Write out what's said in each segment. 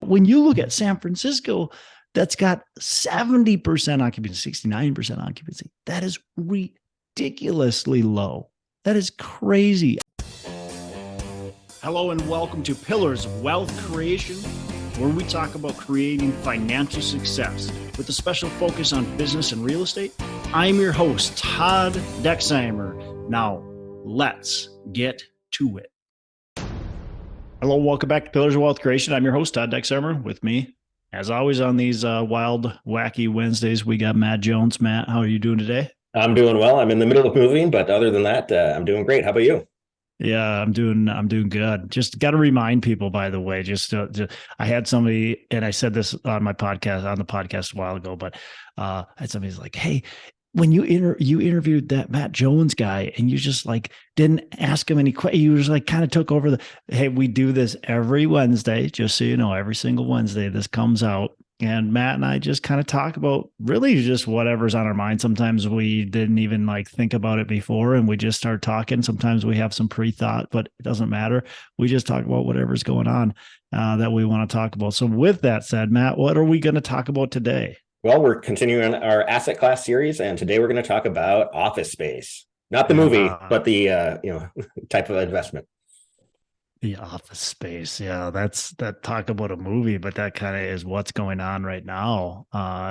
when you look at San Francisco, that's got 70% occupancy, 69% occupancy. That is ridiculously low. That is crazy. Hello and welcome to Pillars of Wealth Creation, where we talk about creating financial success with a special focus on business and real estate. I'm your host, Todd Dexheimer. Now, let's get to it. Hello, welcome back to Pillars of Wealth Creation. I'm your host, Todd Dexheimer. With me, as always, on these wild, wacky Wednesdays, we got Matt Jones. Matt, how are you doing today? I'm doing well. I'm in the middle of moving, but other than that, I'm doing great. How about you? Yeah, I'm doing good. Just got to remind people, by the way, I had somebody, and I said this on the podcast a while ago, but I had somebody's like, hey, when you interviewed that Matt Jones guy and you just like didn't ask him any questions, you just like kind of took over hey, we do this every Wednesday, just so you know, every single Wednesday this comes out. And Matt and I just kind of talk about really just whatever's on our mind. Sometimes we didn't even like think about it before and we just start talking. Sometimes we have some pre-thought, but it doesn't matter. We just talk about whatever's going on that we want to talk about. So with that said, Matt, what are we going to talk about today? Well, we're continuing our asset class series, and today we're going to talk about office space. Not the movie, but the type of investment. The office space. Yeah, that talk about a movie, but that kind of is what's going on right now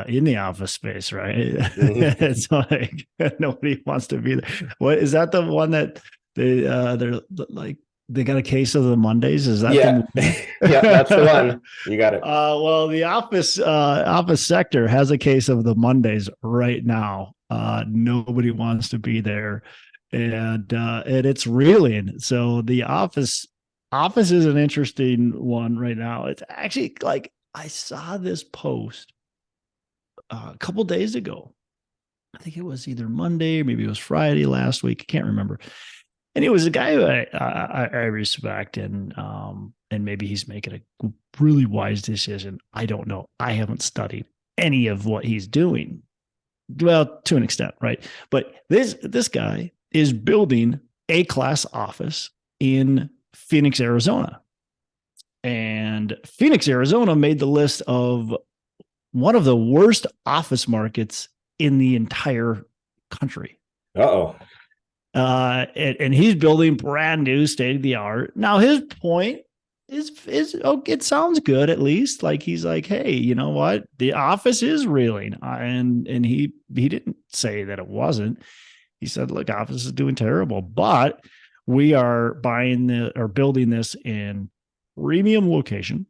in the office space, right? Mm-hmm. It's like nobody wants to be there. What is that, the one that they're like they got a case of the Mondays? Is that yeah. Yeah, that's the one. You got it. Well, the office sector has a case of the Mondays right now. Nobody wants to be there, and it's reeling. So the office is an interesting one right now. It's actually like I saw this post a couple days ago. I think it was either Monday or maybe it was Friday last week. I can't remember. And it was a guy who I respect, and maybe he's making a really wise decision. I don't know. I haven't studied any of what he's doing. Well, to an extent, right? But this guy is building a class office in Phoenix, Arizona. And Phoenix, Arizona made the list of one of the worst office markets in the entire country. Uh-oh. And he's building brand new state of the art. Now his point is it sounds good, at least. Like he's like, hey, you know what? The office is reeling. And he didn't say that it wasn't. He said, look, office is doing terrible, but we are building this in premium location.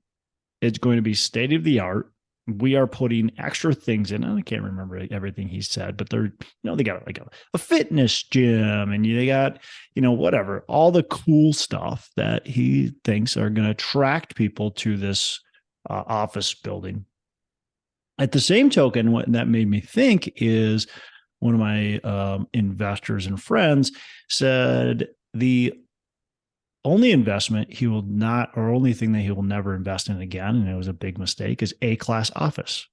It's going to be state of the art. We are putting extra things in. I can't remember everything he said, but they got like a fitness gym, and they got, whatever, all the cool stuff that he thinks are going to attract people to this office building. At the same token, what that made me think is one of my investors and friends said the only investment he will not, or only thing that he will never invest in again, and it was a big mistake, is A-class office.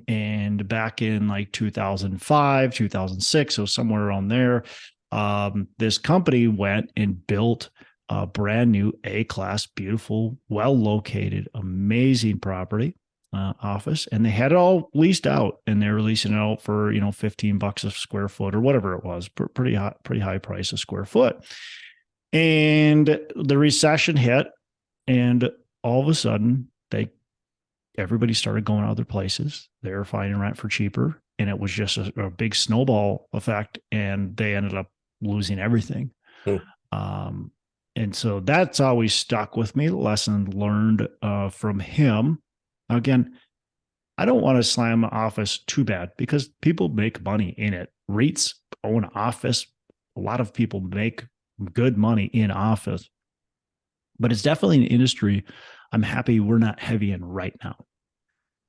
And back in like 2005, 2006, so somewhere around there, this company went and built a brand new A-class, beautiful, well-located, amazing property office, and they had it all leased out, and they were leasing it out for $15 a square foot or whatever it was, pretty high price a square foot. And the recession hit, and all of a sudden everybody started going other places. They were finding rent for cheaper, and it was just a big snowball effect, and they ended up losing everything. And so that's always stuck with me. Lesson learned from him. Again, I don't want to slam an office too bad because people make money in it. REITs own an office. A lot of people make good money in office, but it's definitely an industry I'm happy we're not heavy in right now,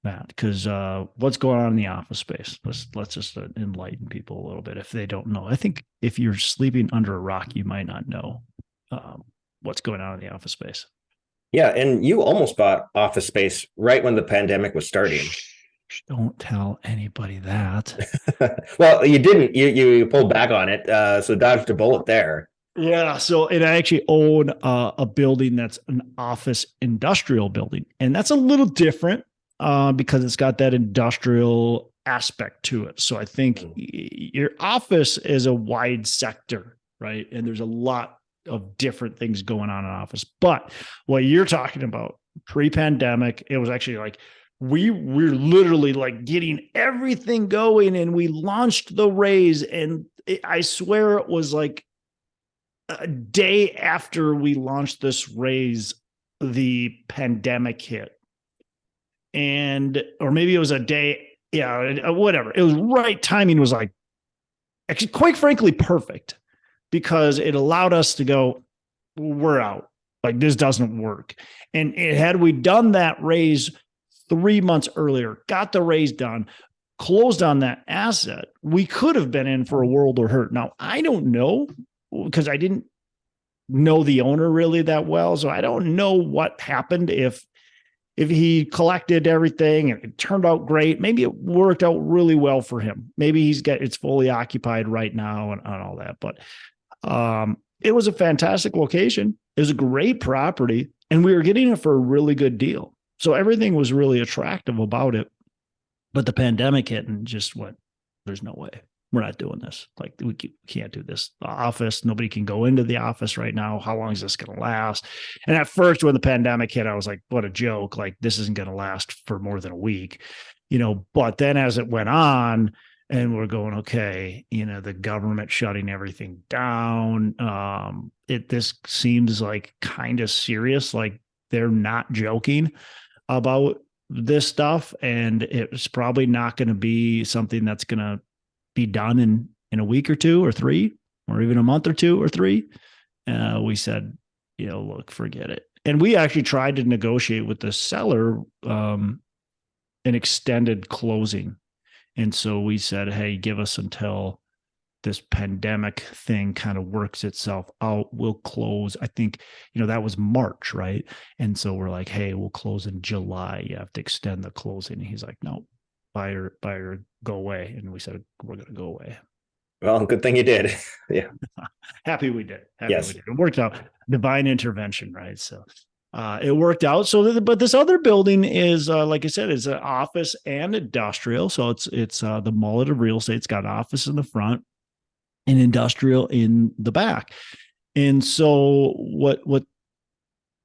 Matt, because what's going on in the office space? Let's just enlighten people a little bit if they don't know. I think if you're sleeping under a rock, you might not know what's going on in the office space. Yeah, and you almost bought office space right when the pandemic was starting. Don't tell anybody that. Well, you didn't. You pulled back on it, so dodged a bullet there. Yeah. So, and I actually own a building that's an office industrial building, and that's a little different because it's got that industrial aspect to it. So I think your office is a wide sector, right? And there's a lot of different things going on in office. But what you're talking about pre-pandemic, it was actually like we're literally like getting everything going, and we launched the raise, and I swear it was like a day after we launched this raise, the pandemic hit. And, or maybe it was a day, yeah, whatever. It was right. Timing was like, actually, quite frankly, perfect because it allowed us to go, we're out. Like, this doesn't work. And had we done that raise 3 months earlier, got the raise done, closed on that asset, we could have been in for a world of hurt. Now, I don't know because I didn't know the owner really that well. So I don't know what happened if he collected everything and it turned out great. Maybe it worked out really well for him. Maybe it's fully occupied right now and all that. But it was a fantastic location. It was a great property, and we were getting it for a really good deal. So everything was really attractive about it. But the pandemic hit and just went, there's no way. We're not doing this. Like, we can't do this. The office, nobody can go into the office right now. How long is this going to last? And at first, when the pandemic hit, I was like, what a joke. Like, this isn't going to last for more than a week, but then as it went on and we're going, okay, the government shutting everything down. This seems like kind of serious. Like, they're not joking about this stuff. And it's probably not going to be something that's going to be done in a week or two or three, or even a month or two or three. We said, look, forget it. And we actually tried to negotiate with the seller an extended closing. And so we said, hey, give us until this pandemic thing kind of works itself out. We'll close. I think, that was March, right? And so we're like, hey, we'll close in July. You have to extend the closing. And he's like, no, buyer, go away. And we said, we're going to go away. Well, good thing you did. Yeah. Happy we did. Yes. It worked out. Divine intervention, right? So it worked out. So, but this other building is, like I said, is an office and industrial. So it's the mullet of real estate. It's got office in the front and industrial in the back. And so what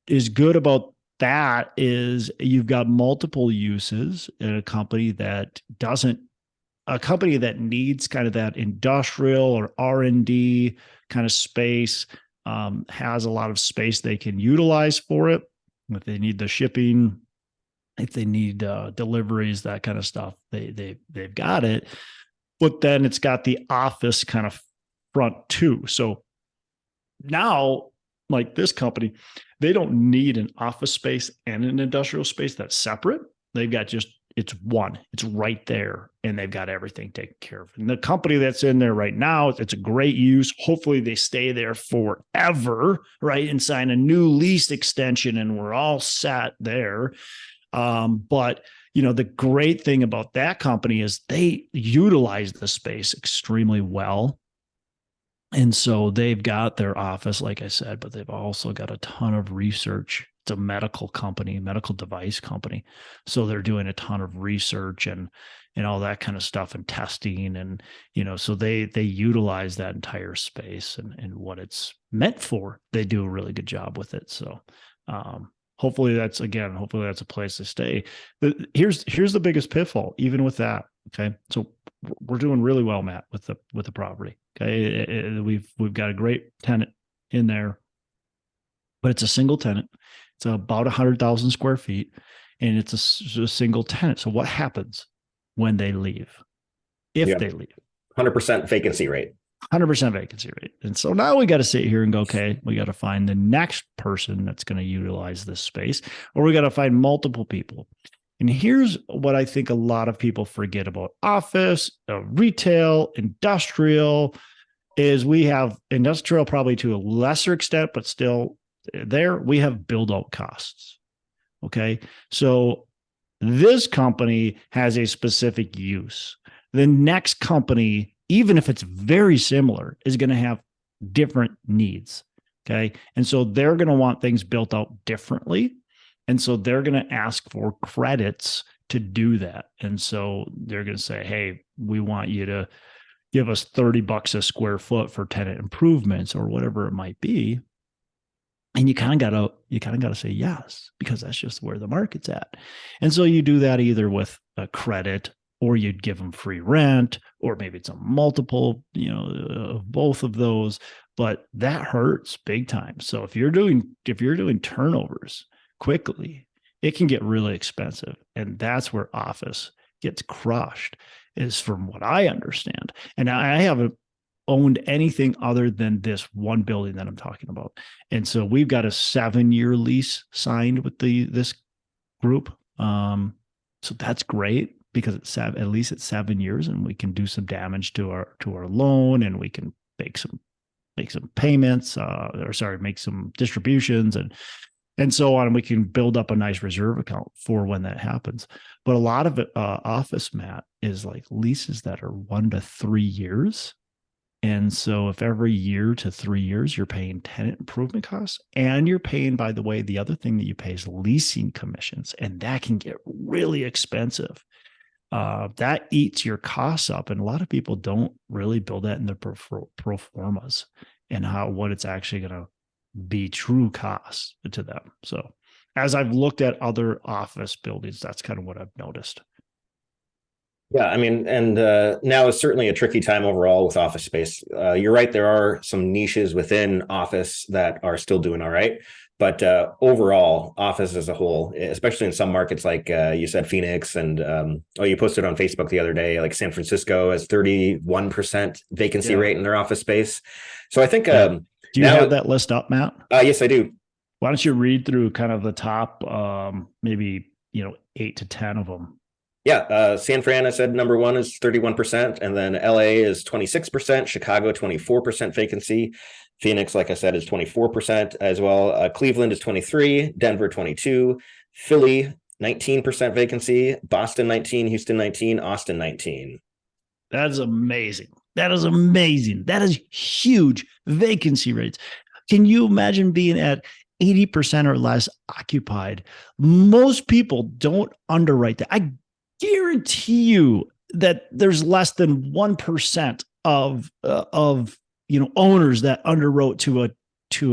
is good about that is you've got multiple uses in a company that needs kind of that industrial or R&D kind of space, has a lot of space they can utilize for it. If they need the shipping, if they need deliveries, that kind of stuff, they've got it. But then it's got the office kind of front too. So now, like this company, they don't need an office space and an industrial space that's separate. They've got it's one, it's right there, and they've got everything taken care of. And the company that's in there right now, it's a great use. Hopefully they stay there forever, right? And sign a new lease extension, and we're all set there. But the great thing about that company is they utilize the space extremely well. And so they've got their office, like I said, but they've also got a ton of research. It's a medical company, medical device company. So they're doing a ton of research and all that kind of stuff and testing. And, so they utilize that entire space and what it's meant for. They do a really good job with it. So hopefully that's a place to stay. But here's the biggest pitfall, even with that. Okay. So we're doing really well, Matt, with the property. Okay. We've got a great tenant in there, but it's a single tenant. It's about 100,000 square feet, and it's a single tenant. So what happens when they leave? If they leave, 100% vacancy rate. 100% vacancy rate. And so now we got to sit here and go, okay, we got to find the next person that's going to utilize this space, or we got to find multiple people. And here's what I think a lot of people forget about office, retail, industrial, is we have industrial probably to a lesser extent, but still there we have build out costs. Okay. So this company has a specific use. The next company, even if it's very similar, is going to have different needs. Okay. And so they're going to want things built out differently. And so they're going to ask for credits to do that. And so they're going to say, hey, we want you to give us $30 a square foot for tenant improvements or whatever it might be. And you kind of got to say yes, because that's just where the market's at. And so you do that either with a credit, or you'd give them free rent, or maybe it's a multiple, of both of those. But that hurts big time. So if you're doing turnovers quickly, it can get really expensive. And that's where office gets crushed, is from what I understand. And I haven't owned anything other than this one building that I'm talking about. And so we've got a 7-year lease signed with this group. So that's great, because at least it's 7 years, and we can do some damage to our loan, and we can make some payments, make some distributions and so on. And we can build up a nice reserve account for when that happens. But a lot of it, office, Matt, is like leases that are 1 to 3 years. And so if every year to 3 years, you're paying tenant improvement costs, and you're paying, by the way, the other thing that you pay is leasing commissions, and that can get really expensive. That eats your costs up. And a lot of people don't really build that in their pro formas, and what it's actually going to be true costs to them. So as I've looked at other office buildings, that's kind of what I've noticed. Yeah, I mean, and now is certainly a tricky time overall with office space. You're right, there are some niches within office that are still doing all right. But overall, office as a whole, especially in some markets like you said, Phoenix, and you posted on Facebook the other day, like San Francisco has 31% vacancy rate in their office space. So I think do you have that list up, Matt? Yes, I do. Why don't you read through kind of the top, maybe 8 to 10 of them? Yeah, San Fran, I said number one is 31%, and then LA is 26%, Chicago 24% vacancy. Phoenix, like I said, is 24% as well. Cleveland is 23, Denver 22, Philly 19% vacancy, Boston 19, Houston 19, Austin 19. That is amazing. That is huge vacancy rates. Can you imagine being at 80% or less occupied? Most people don't underwrite that. I guarantee you that there's less than 1% of owners that underwrote to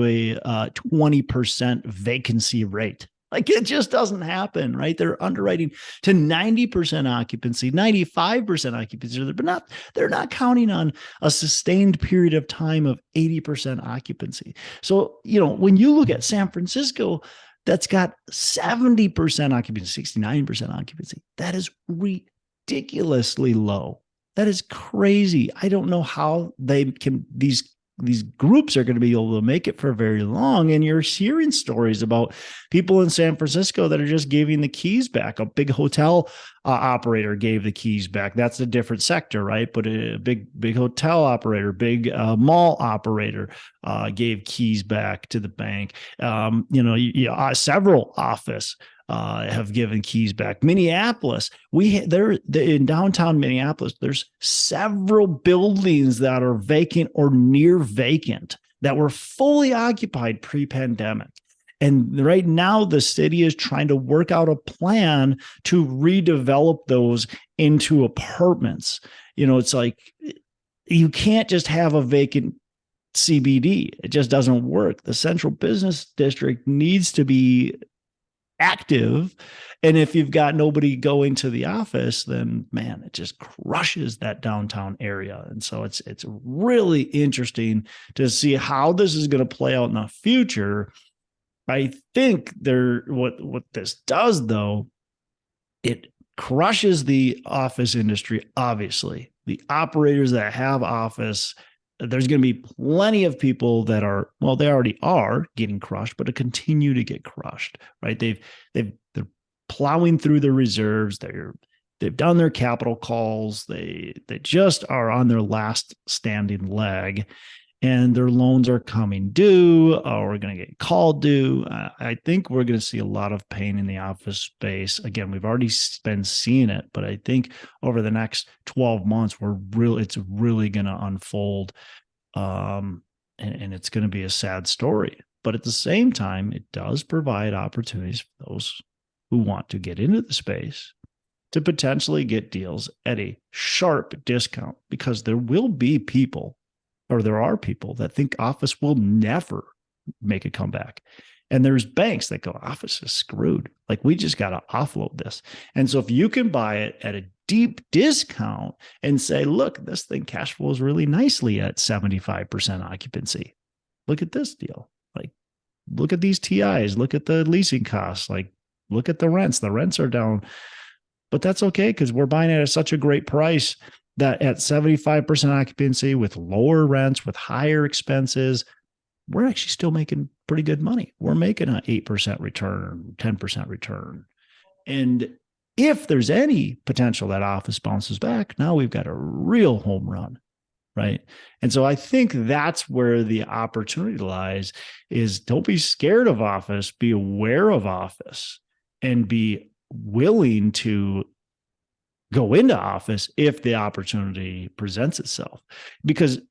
a 20% vacancy rate. Like, it just doesn't happen, right? They're underwriting to 90% occupancy, 95% occupancy, but they're not counting on a sustained period of time of 80% occupancy. So, when you look at San Francisco, that's got 70% occupancy, 69% occupancy. That is ridiculously low. That is crazy. I don't know how these groups are going to be able to make it for very long. And you're hearing stories about people in San Francisco that are just giving the keys back. A big hotel operator gave the keys back. That's a different sector, right? But a big hotel operator, big mall operator gave keys back to the bank. Several office have given keys back. Minneapolis, in downtown Minneapolis, there's several buildings that are vacant or near vacant that were fully occupied pre-pandemic. And right now, the city is trying to work out a plan to redevelop those into apartments. It's like, you can't just have a vacant CBD. It just doesn't work. The central business district needs to be active. And if you've got nobody going to the office, then man, it just crushes that downtown area. And so it's really interesting to see how this is going to play out in the future. I think what this does, though, it crushes the office industry. Obviously, the operators that have office, there's going to be plenty of people that are, well, they already are getting crushed, but to continue to get crushed, right? They're plowing through their reserves. They've done their capital calls. They just are on their last standing leg, and their loans are coming due, or we're going to get called due. I think we're going to see a lot of pain in the office space. Again, we've already been seeing it, but I think over the next 12 months, it's really going to unfold. and it's going to be a sad story. But at the same time, it does provide opportunities for those who want to get into the space to potentially get deals at a sharp discount, because there will be people, or there are people that think office will never make a comeback. And there's banks that go, office is screwed. Like, we just got to offload this. And so if you can buy it at a deep discount and say, look, this thing cash flows really nicely at 75% occupancy. Look at this deal. Like, look at these TIs, look at the leasing costs, like, look at the rents. The rents are down, but that's okay, because we're buying it at such a great price that at 75% occupancy with lower rents, with higher expenses, we're actually still making pretty good money. We're making an 8% return, 10% return. And if there's any potential that office bounces back, now we've got a real home run, right? And so I think that's where the opportunity lies, is don't be scared of office, be aware of office, and be willing to go into office if the opportunity presents itself. Because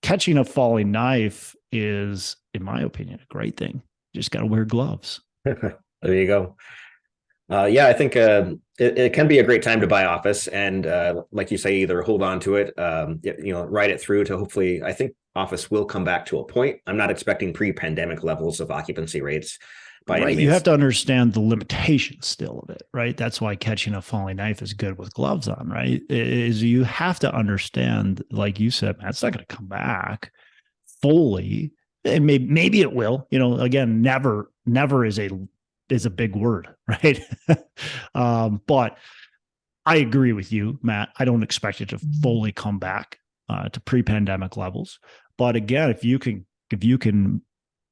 catching a falling knife is, in my opinion, a great thing. You just got to wear gloves. There you go. Yeah, I think it can be a great time to buy office, and like you say, either hold on to it, ride it through to hopefully. I think office will come back to a point. I'm not expecting pre-pandemic levels of occupancy rates by any means. You have to understand the limitations still of it, right? That's why catching a falling knife is good with gloves on, right? Is you have to understand, like you said, Matt, it's not going to come back fully, and maybe it will. Again, never is a big word, right? But I agree with you, Matt. I don't expect it to fully come back to pre-pandemic levels. But again, if you can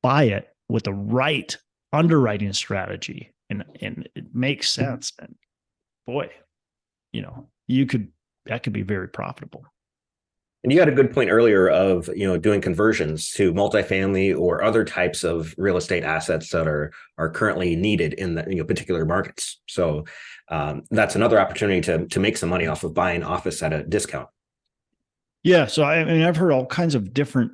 buy it with the right underwriting strategy and it makes sense, and boy, that could be very profitable. And you had a good point earlier of, doing conversions to multifamily or other types of real estate assets that are currently needed in the particular markets. So that's another opportunity to make some money off of buying office at a discount. Yeah. So I've heard all kinds of different,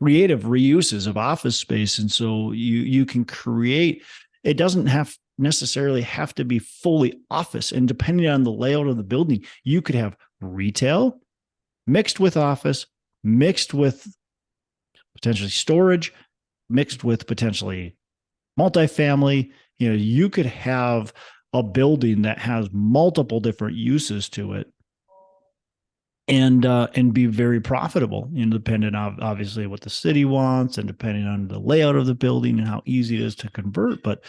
creative reuses of office space. And so you can create, it doesn't necessarily have to be fully office. And depending on the layout of the building, you could have retail mixed with office, mixed with potentially storage, mixed with potentially multifamily. You could have a building that has multiple different uses to it, and be very profitable, depending on obviously what the city wants, and depending on the layout of the building and how easy it is to convert. But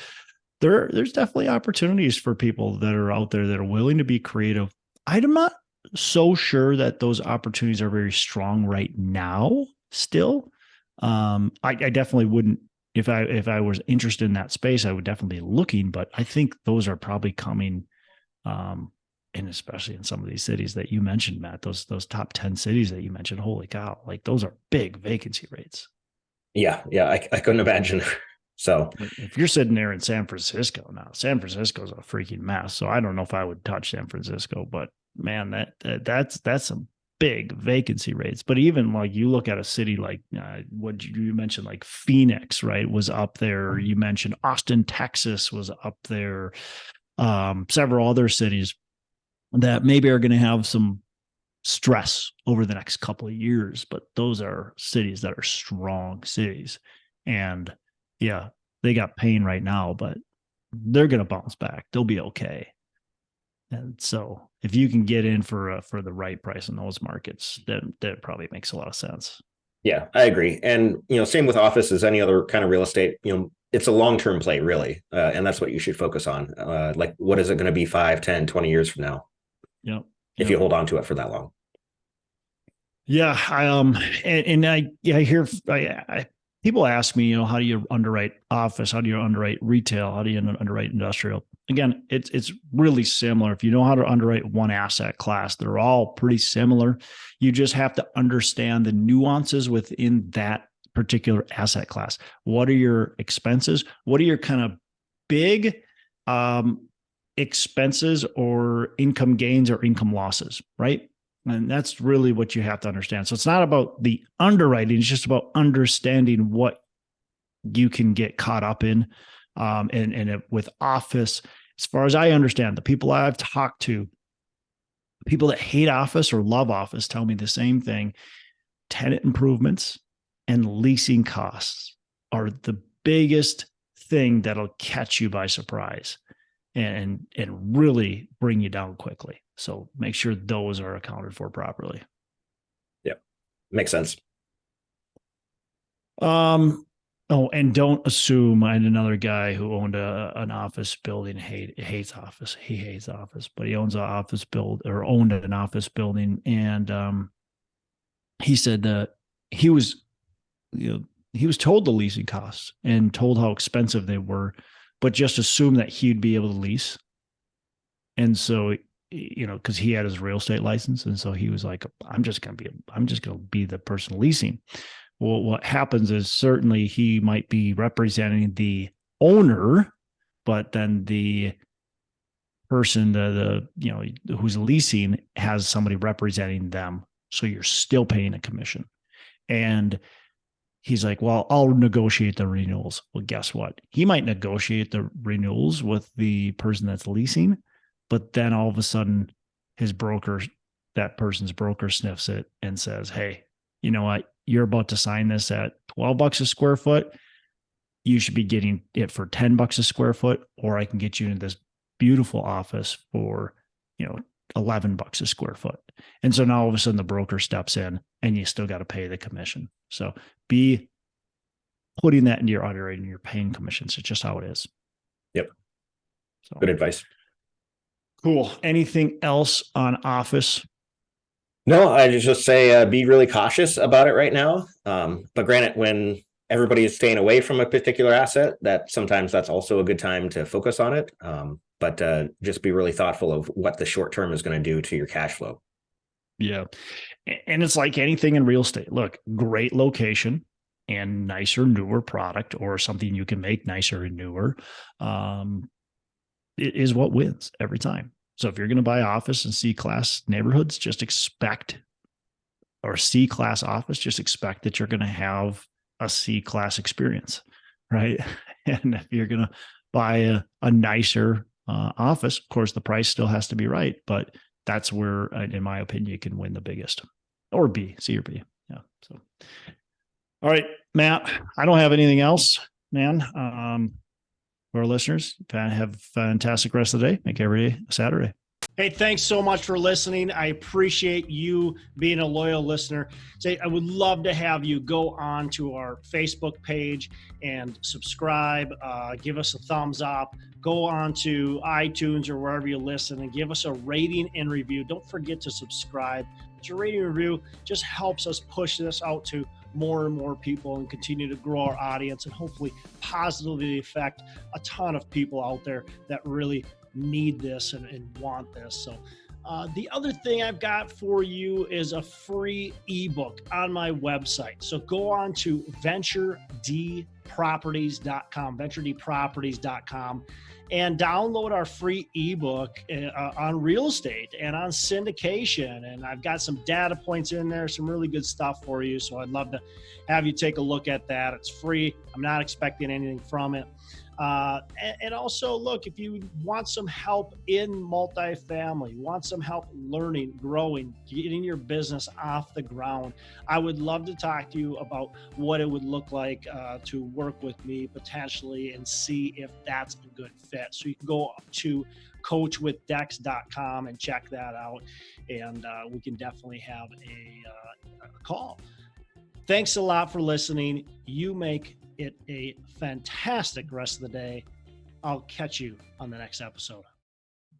there's definitely opportunities for people that are out there that are willing to be creative. I'm not so sure that those opportunities are very strong right now still. I definitely wouldn't, if I was interested in that space, I would definitely be looking, but I think those are probably coming, and especially in some of these cities that you mentioned, Matt, those top 10 cities that you mentioned, holy cow, like those are big vacancy rates. Yeah. I couldn't imagine. So if you're sitting there in San Francisco now, San Francisco's a freaking mess. So I don't know if I would touch San Francisco, but man, that's some big vacancy rates. But even like you look at a city like what you mentioned, like Phoenix, right, was up there. You mentioned Austin, Texas was up there. Several other cities that maybe are going to have some stress over the next couple of years, but those are cities that are strong cities. And yeah, they got pain right now, but they're going to bounce back. They'll be okay. And so if you can get in for the right price in those markets, then that probably makes a lot of sense. Yeah, I agree. And, same with office as any other kind of real estate, it's a long-term play really. And that's what you should focus on. Like, what is it going to be 5, 10, 20 years from now? Yep. If you hold on to it for that long. Yeah. I hear people ask me, how do you underwrite office? How do you underwrite retail? How do you underwrite industrial? Again, it's really similar. If you know how to underwrite one asset class, they're all pretty similar. You just have to understand the nuances within that particular asset class. What are your expenses? What are your kind of big expenses or income gains or income losses, right? And that's really what you have to understand. So it's not about the underwriting. It's just about understanding what you can get caught up in. And with office, as far as I understand, the people I've talked to, people that hate office or love office tell me the same thing. Tenant improvements and leasing costs are the biggest thing that'll catch you by surprise and really bring you down quickly. So make sure those are accounted for properly. Yep. Makes sense. Oh, and don't assume. I had another guy who owned an office building. Hates office. He hates office, but he owns an office owned an office building. And he said that he was, he was told the leasing costs and told how expensive they were, but just assumed that he'd be able to lease. And so, because he had his real estate license, and so he was like, I'm just gonna be the person leasing. Well, what happens is certainly he might be representing the owner, but then the person, who's leasing has somebody representing them. So you're still paying a commission. And he's like, well, I'll negotiate the renewals. Well, guess what? He might negotiate the renewals with the person that's leasing, but then all of a sudden that person's broker sniffs it and says, hey, you know what? You're about to sign this at $12 a square foot. You should be getting it for $10 a square foot, or I can get you into this beautiful office for, $11 a square foot. And so now all of a sudden the broker steps in and you still got to pay the commission. So be putting that into your underwriting, you're paying commissions. It's just how it is. Yep. So good advice. Cool. Anything else on office? No, I just say be really cautious about it right now. But granted, when everybody is staying away from a particular asset, that sometimes that's also a good time to focus on it. But just be really thoughtful of what the short term is going to do to your cash flow. Yeah. And it's like anything in real estate. Look, great location and nicer, newer product, or something you can make nicer and newer, it is what wins every time. So if you're going to buy office in C-class neighborhoods, just expect, or C-class office, just expect that you're going to have a C-class experience, right? And if you're going to buy a nicer office, of course, the price still has to be right, but that's where, in my opinion, you can win the biggest. Or B, C or B. Yeah. So, all right, Matt, I don't have anything else, man. For our listeners, have a fantastic rest of the day. Make every day a Saturday. Hey, thanks so much for listening. I appreciate you being a loyal listener. I would love to have you go on to our Facebook page and subscribe. Give us a thumbs up. Go on to iTunes or wherever you listen and give us a rating and review. Don't forget to subscribe. But your rating and review just helps us push this out to more and more people and continue to grow our audience and hopefully positively affect a ton of people out there that really need this and want this. So the other thing I've got for you is a free ebook on my website. So go on to venturedproperties.com, and download our free ebook on real estate and on syndication. And I've got some data points in there, some really good stuff for you. So I'd love to have you take a look at that. It's free. I'm not expecting anything from it. And also, look, if you want some help in multifamily, want some help learning, growing, getting your business off the ground, I would love to talk to you about what it would look like to work with me potentially and see if that's a good fit. So you can go to coachwithdex.com and check that out, and we can definitely have a call. Thanks a lot for listening. You make it a fantastic rest of the day. I'll catch you on the next episode.